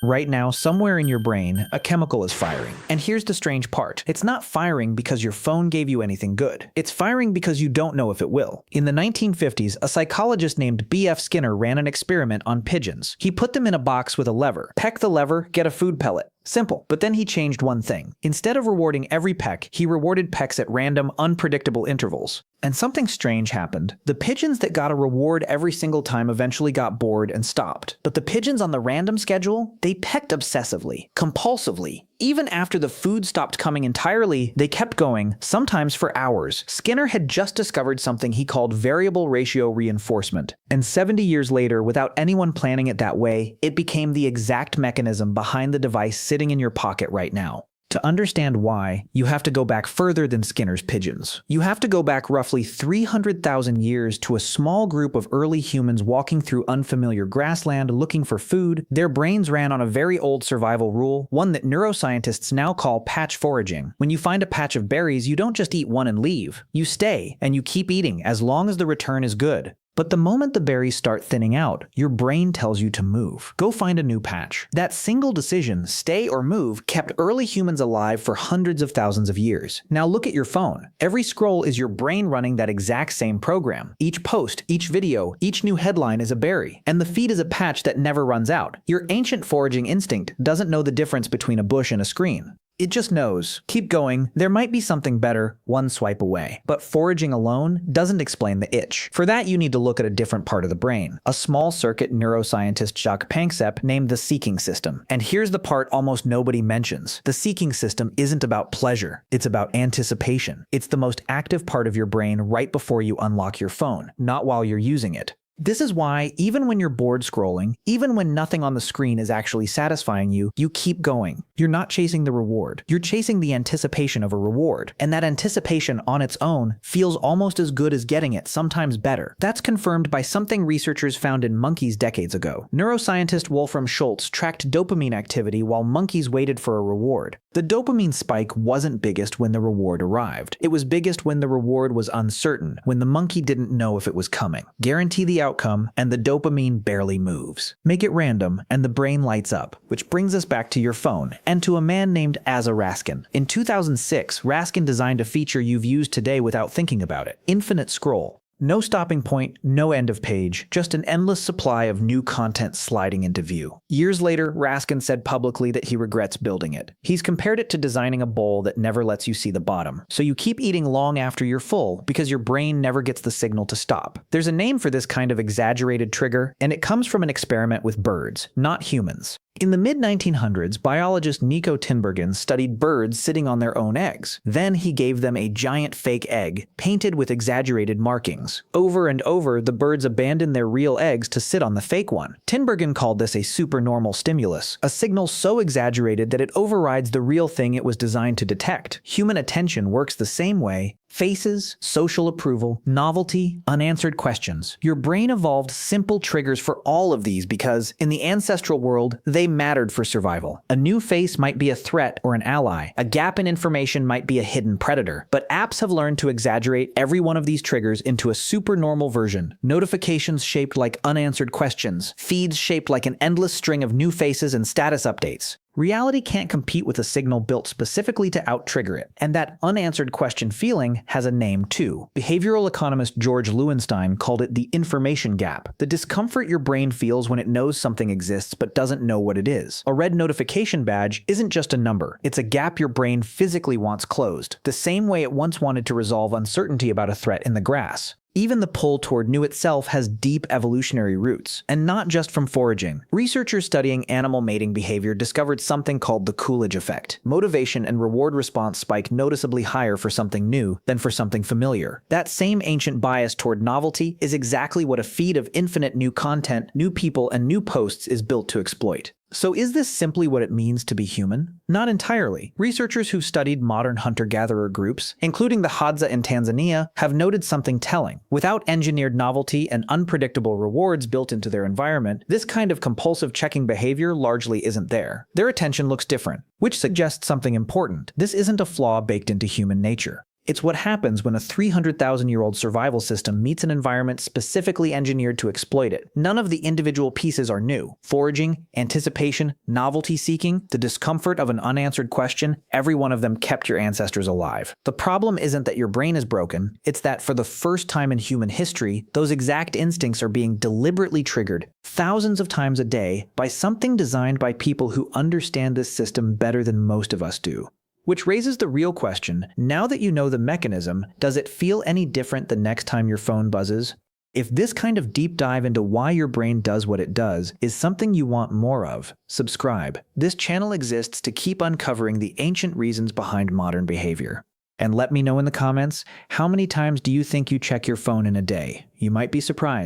Right now, somewhere in your brain, a chemical is firing. And here's the strange part. It's not firing because your phone gave you anything good. It's firing because you don't know if it will. In the 1950s, a psychologist named B.F. Skinner ran an experiment on pigeons. He put them in a box with a lever. Peck the lever, get a food pellet. Simple. But then he changed one thing. Instead of rewarding every peck, he rewarded pecks at random, unpredictable intervals. And something strange happened. The pigeons that got a reward every single time eventually got bored and stopped. But the pigeons on the random schedule, they pecked obsessively, compulsively. Even after the food stopped coming entirely, they kept going, sometimes for hours. Skinner had just discovered something he called variable ratio reinforcement. And 70 years later, without anyone planning it that way, it became the exact mechanism behind the device sitting in your pocket right now. To understand why, you have to go back further than Skinner's pigeons. You have to go back roughly 300,000 years to a small group of early humans walking through unfamiliar grassland looking for food. Their brains ran on a very old survival rule, one that neuroscientists now call patch foraging. When you find a patch of berries, you don't just eat one and leave. You stay, and you keep eating as long as the return is good. But the moment the berries start thinning out, your brain tells you to move. Go find a new patch. That single decision, stay or move, kept early humans alive for hundreds of thousands of years. Now look at your phone. Every scroll is your brain running that exact same program. Each post, each video, each new headline is a berry. And the feed is a patch that never runs out. Your ancient foraging instinct doesn't know the difference between a bush and a screen. It just knows. Keep going. There might be something better one swipe away. But foraging alone doesn't explain the itch. For that, you need to look at a different part of the brain. A small circuit neuroscientist Jacques Panksepp named the seeking system. And here's the part almost nobody mentions. The seeking system isn't about pleasure. It's about anticipation. It's the most active part of your brain right before you unlock your phone, not while you're using it. This is why, even when you're bored scrolling, even when nothing on the screen is actually satisfying you, you keep going. You're not chasing the reward. You're chasing the anticipation of a reward. And that anticipation on its own feels almost as good as getting it, sometimes better. That's confirmed by something researchers found in monkeys decades ago. Neuroscientist Wolfram Schultz tracked dopamine activity while monkeys waited for a reward. The dopamine spike wasn't biggest when the reward arrived. It was biggest when the reward was uncertain, when the monkey didn't know if it was coming. Guarantee the outcome, and the dopamine barely moves. Make it random, and the brain lights up, which brings us back to your phone, and to a man named Asa Raskin. In 2006, Raskin designed a feature you've used today without thinking about it: infinite scroll. No stopping point, no end of page, just an endless supply of new content sliding into view. Years later, Raskin said publicly that he regrets building it. He's compared it to designing a bowl that never lets you see the bottom. So you keep eating long after you're full because your brain never gets the signal to stop. There's a name for this kind of exaggerated trigger, and it comes from an experiment with birds, not humans. In the mid-1900s, biologist Nico Tinbergen studied birds sitting on their own eggs. Then he gave them a giant fake egg, painted with exaggerated markings. Over and over, the birds abandoned their real eggs to sit on the fake one. Tinbergen called this a supernormal stimulus, a signal so exaggerated that it overrides the real thing it was designed to detect. Human attention works the same way. Faces, social approval, novelty, unanswered questions. Your brain evolved simple triggers for all of these because, in the ancestral world, they mattered for survival. A new face might be a threat or an ally. A gap in information might be a hidden predator. But apps have learned to exaggerate every one of these triggers into a supernormal version. Notifications shaped like unanswered questions. Feeds shaped like an endless string of new faces and status updates. Reality can't compete with a signal built specifically to out-trigger it. And that unanswered question feeling has a name too. Behavioral economist George Lewinstein called it the information gap. The discomfort your brain feels when it knows something exists but doesn't know what it is. A red notification badge isn't just a number. It's a gap your brain physically wants closed, the same way it once wanted to resolve uncertainty about a threat in the grass. Even the pull toward new itself has deep evolutionary roots, and not just from foraging. Researchers studying animal mating behavior discovered something called the Coolidge effect. Motivation and reward response spike noticeably higher for something new than for something familiar. That same ancient bias toward novelty is exactly what a feed of infinite new content, new people, and new posts is built to exploit. So is this simply what it means to be human? Not entirely. Researchers who've studied modern hunter-gatherer groups, including the Hadza in Tanzania, have noted something telling. Without engineered novelty and unpredictable rewards built into their environment, this kind of compulsive checking behavior largely isn't there. Their attention looks different, which suggests something important. This isn't a flaw baked into human nature. It's what happens when a 300,000-year-old survival system meets an environment specifically engineered to exploit it. None of the individual pieces are new. Foraging, anticipation, novelty seeking, the discomfort of an unanswered question, every one of them kept your ancestors alive. The problem isn't that your brain is broken, it's that for the first time in human history, those exact instincts are being deliberately triggered thousands of times a day by something designed by people who understand this system better than most of us do. Which raises the real question, now that you know the mechanism, does it feel any different the next time your phone buzzes? If this kind of deep dive into why your brain does what it does is something you want more of, subscribe. This channel exists to keep uncovering the ancient reasons behind modern behavior. And let me know in the comments, how many times do you think you check your phone in a day? You might be surprised.